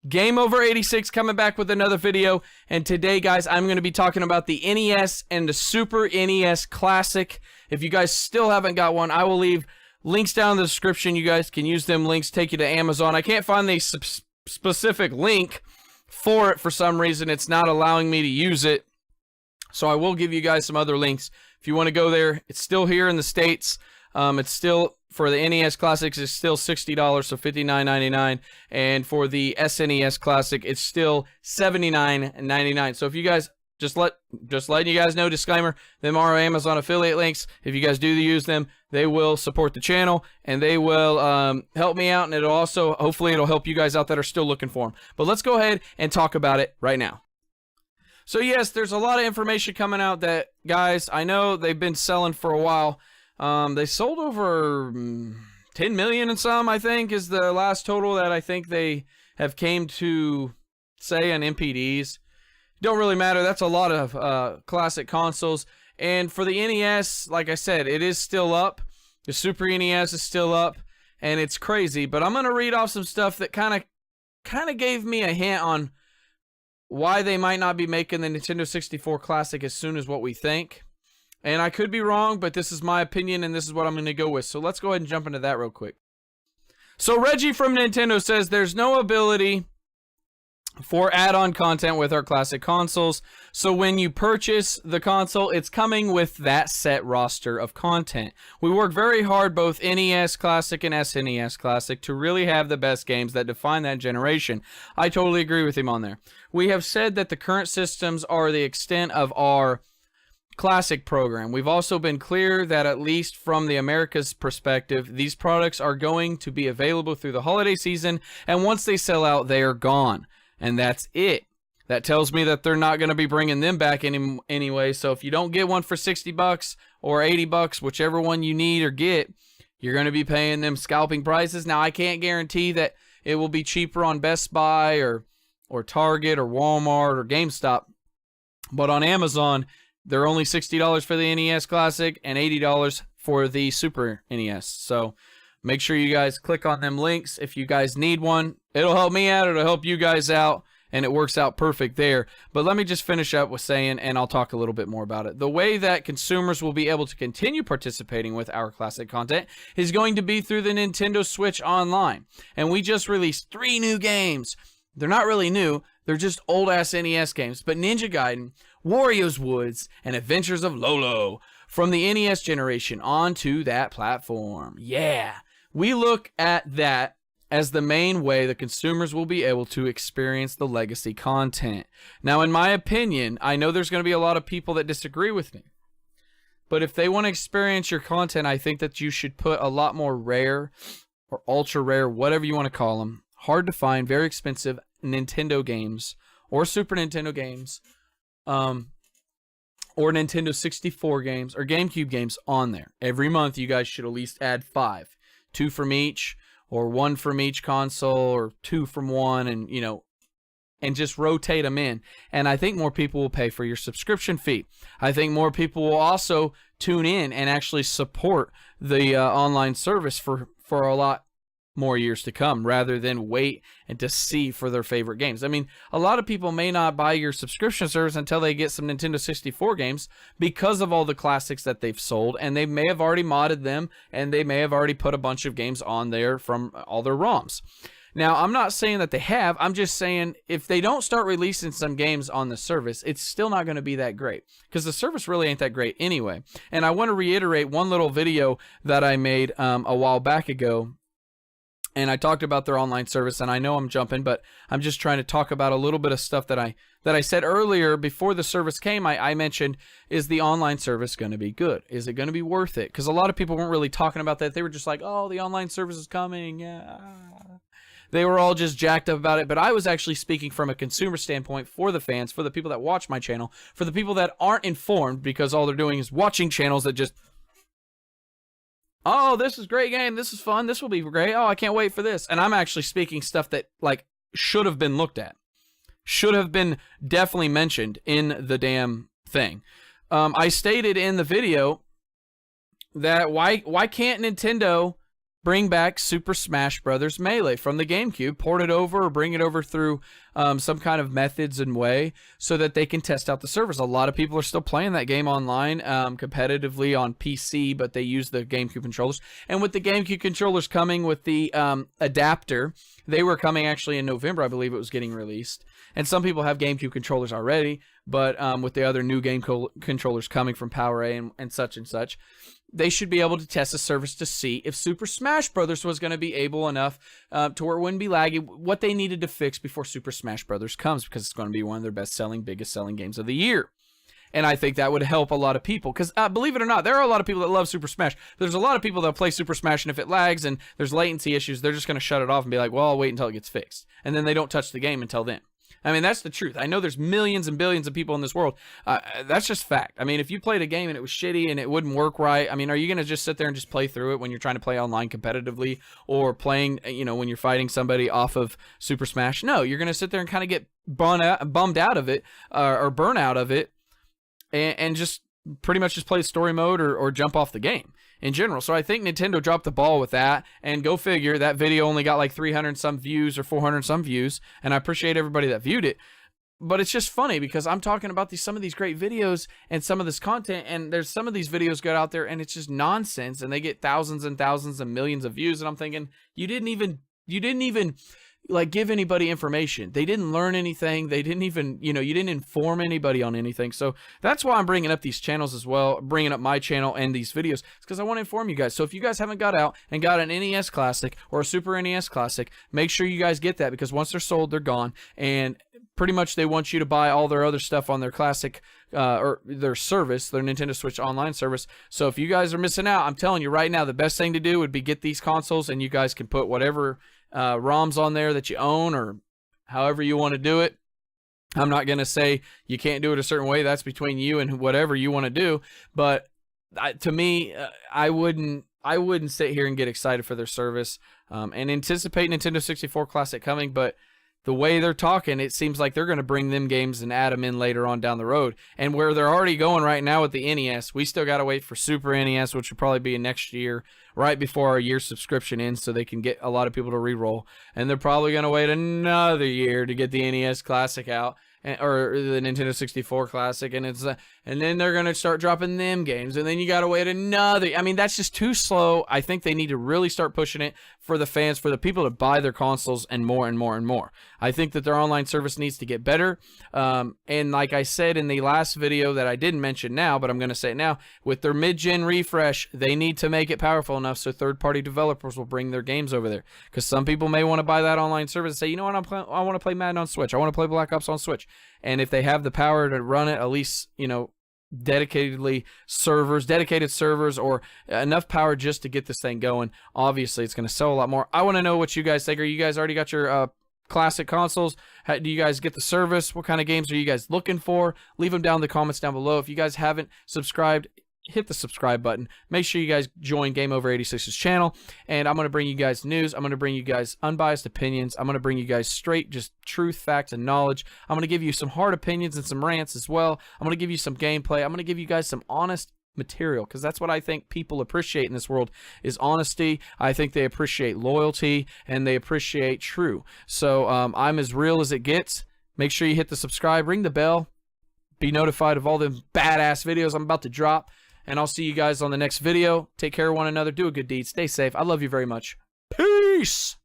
Game Over 86 coming back with another video, and today, guys, I'm going to be talking about the NES and the Super NES Classic. If you guys still haven't got one, I will leave links down in the description. You guys can use them links, take you to Amazon. I can't find the specific link for it for some reason. It's not allowing me to use it, so I will give you guys some other links. If you want to go there, it's still here in the States. It's still, for the NES Classics, it's still $60, so $59.99. And for the SNES Classic, it's still $79.99. So if you guys, just letting you guys know, disclaimer, them are Amazon affiliate links. If you guys do use them, they will support the channel, and they will help me out, and it'll also, hopefully, it'll help you guys out that are still looking for them. But let's go ahead and talk about it right now. So yes, there's a lot of information coming out that, guys, I know they've been selling for a while. They sold over 10 million and some, I think, is the last total that I think they have came to say on MPDs. Don't really matter. That's a lot of classic consoles. And for the NES, like I said, it is still up. The Super NES is still up, and it's crazy. But I'm going to read off some stuff that kind of gave me a hint on why they might not be making the Nintendo 64 Classic as soon as what we think. And I could be wrong, but this is my opinion, and this is what I'm going to go with. So let's go ahead and jump into that real quick. So Reggie from Nintendo says there's no ability for add-on content with our classic consoles. So when you purchase the console, it's coming with that set roster of content. We work very hard, both NES Classic and SNES Classic, to really have the best games that define that generation. I totally agree with him on there. We have said that the current systems are the extent of our Classic program. We've also been clear that, at least from the America's perspective, these products are going to be available through the holiday season, and once they sell out, they are gone. And that's it. That tells me that they're not going to be bringing them back anyway. So if you don't get one for 60 bucks or 80 bucks, whichever one you need or get, you're going to be paying them scalping prices. Now, I can't guarantee that it will be cheaper on Best Buy or Target or Walmart or GameStop, but on Amazon, they're only $60 for the NES Classic and $80 for the Super NES. So make sure you guys click on them links if you guys need one. It'll help me out. It'll help you guys out. And it works out perfect there. But let me just finish up with saying, and I'll talk a little bit more about it. The way that consumers will be able to continue participating with our classic content is going to be through the Nintendo Switch Online. And we just released 3 new games. They're not really new. They're just old-ass NES games. But Ninja Gaiden, Wario's Woods, and Adventures of Lolo from the NES generation onto that platform. Yeah. We look at that as the main way the consumers will be able to experience the legacy content. Now, in my opinion, I know there's going to be a lot of people that disagree with me. But if they want to experience your content, I think that you should put a lot more rare or ultra rare, whatever you want to call them, hard to find, very expensive Nintendo games or Super Nintendo games, or Nintendo 64 games or GameCube games on there. Every month, you guys should at least add 5. 2 from each, or 1 from each console, or 2 from one, and and just rotate them in. And I think more people will pay for your subscription fee. I think more people will also tune in and actually support the online service for a lot more years to come, rather than wait and to see for their favorite games. I mean, a lot of people may not buy your subscription service until they get some Nintendo 64 games because of all the classics that they've sold, and they may have already modded them, and they may have already put a bunch of games on there from all their ROMs. Now, I'm not saying that they have. I'm just saying if they don't start releasing some games on the service, it's still not going to be that great, because the service really ain't that great anyway. And I want to reiterate one little video that I made a while back ago. And I talked about their online service, and I know I'm jumping, but I'm just trying to talk about a little bit of stuff that I said earlier before the service came. I mentioned, is the online service going to be good? Is it going to be worth it? Because a lot of people weren't really talking about that. They were just like, oh, the online service is coming. Yeah. They were all just jacked up about it, but I was actually speaking from a consumer standpoint for the fans, for the people that watch my channel, for the people that aren't informed because all they're doing is watching channels that just, oh, this is a great game, this is fun, this will be great, oh, I can't wait for this. And I'm actually speaking stuff that, like, should have been looked at. Should have been definitely mentioned in the damn thing. I stated in the video that why can't Nintendo bring back Super Smash Bros. Melee from the GameCube, port it over or bring it over through some kind of methods and way so that they can test out the servers. A lot of people are still playing that game online competitively on PC, but they use the GameCube controllers. And with the GameCube controllers coming with the adapter, they were coming actually in November, I believe it was getting released. And some people have GameCube controllers already, but with the other new game controllers coming from PowerA and such, they should be able to test the service to see if Super Smash Bros. Was going to be able enough to where it wouldn't be laggy, what they needed to fix before Super Smash Bros. Comes, because it's going to be one of their best-selling, biggest-selling games of the year. And I think that would help a lot of people, because believe it or not, there are a lot of people that love Super Smash. There's a lot of people that play Super Smash, and if it lags and there's latency issues, they're just going to shut it off and be like, well, I'll wait until it gets fixed. And then they don't touch the game until then. I mean, that's the truth. I know there's millions and billions of people in this world. That's just fact. I mean, if you played a game and it was shitty and it wouldn't work right, I mean, are you going to just sit there and just play through it when you're trying to play online competitively, or playing, you know, when you're fighting somebody off of Super Smash? No, you're going to sit there and kind of get bummed out of it, or burn out of it, and just pretty much just play story mode or jump off the game in general. So I think Nintendo dropped the ball with that, and go figure, that video only got like 300 some views or 400 some views, and I appreciate everybody that viewed it. But it's just funny because I'm talking about some of these great videos and some of this content, and there's some of these videos go out there and it's just nonsense, and they get thousands and thousands and millions of views, and I'm thinking, you didn't even like give anybody information. They didn't learn anything. They didn't even, you didn't inform anybody on anything. So that's why I'm bringing up these channels as well, bringing up my channel and these videos. It's because I want to inform you guys. So if you guys haven't got out and got an NES Classic or a Super NES Classic, make sure you guys get that, because once they're sold, they're gone. And pretty much they want you to buy all their other stuff on their Classic or their service, their Nintendo Switch Online service. So if you guys are missing out, I'm telling you right now, the best thing to do would be get these consoles, and you guys can put whatever ROMs on there that you own, or however you want to do it. I'm not going to say you can't do it a certain way. That's between you and whatever you want to do. But to me, I wouldn't sit here and get excited for their service and anticipate Nintendo 64 Classic coming. But the way they're talking, it seems like they're going to bring them games and add them in later on down the road. And where they're already going right now with the NES, we still got to wait for Super NES, which will probably be next year, right before our year subscription ends, so they can get a lot of people to re-roll. And they're probably going to wait another year to get the NES Classic out, or the Nintendo 64 Classic, and then they're going to start dropping them games, and then you got to wait another. I mean, that's just too slow. I think they need to really start pushing it for the fans, for the people to buy their consoles, and more and more and more. I think that their online service needs to get better. And like I said in the last video that I didn't mention now, but I'm going to say it now, with their mid-gen refresh, they need to make it powerful enough so third-party developers will bring their games over there. Because some people may want to buy that online service and say, you know what, I want to play Madden on Switch. I want to play Black Ops on Switch. And if they have the power to run it, at least, dedicated servers, or enough power just to get this thing going, obviously it's going to sell a lot more. I want to know what you guys think. Are you guys already got your classic consoles? Do you guys get the service? What kind of games are you guys looking for? Leave them down in the comments down below. If you guys haven't subscribed, hit the subscribe button. Make sure you guys join Game Over 86's channel, and I'm going to bring you guys news. I'm going to bring you guys unbiased opinions. I'm going to bring you guys straight, just truth, facts, and knowledge. I'm going to give you some hard opinions and some rants as well. I'm going to give you some gameplay. I'm going to give you guys some honest material, because that's what I think people appreciate in this world, is honesty. I think they appreciate loyalty, and they appreciate true. So I'm as real as it gets. Make sure you hit the subscribe, ring the bell, be notified of all the badass videos I'm about to drop. And I'll see you guys on the next video. Take care of one another. Do a good deed. Stay safe. I love you very much. Peace!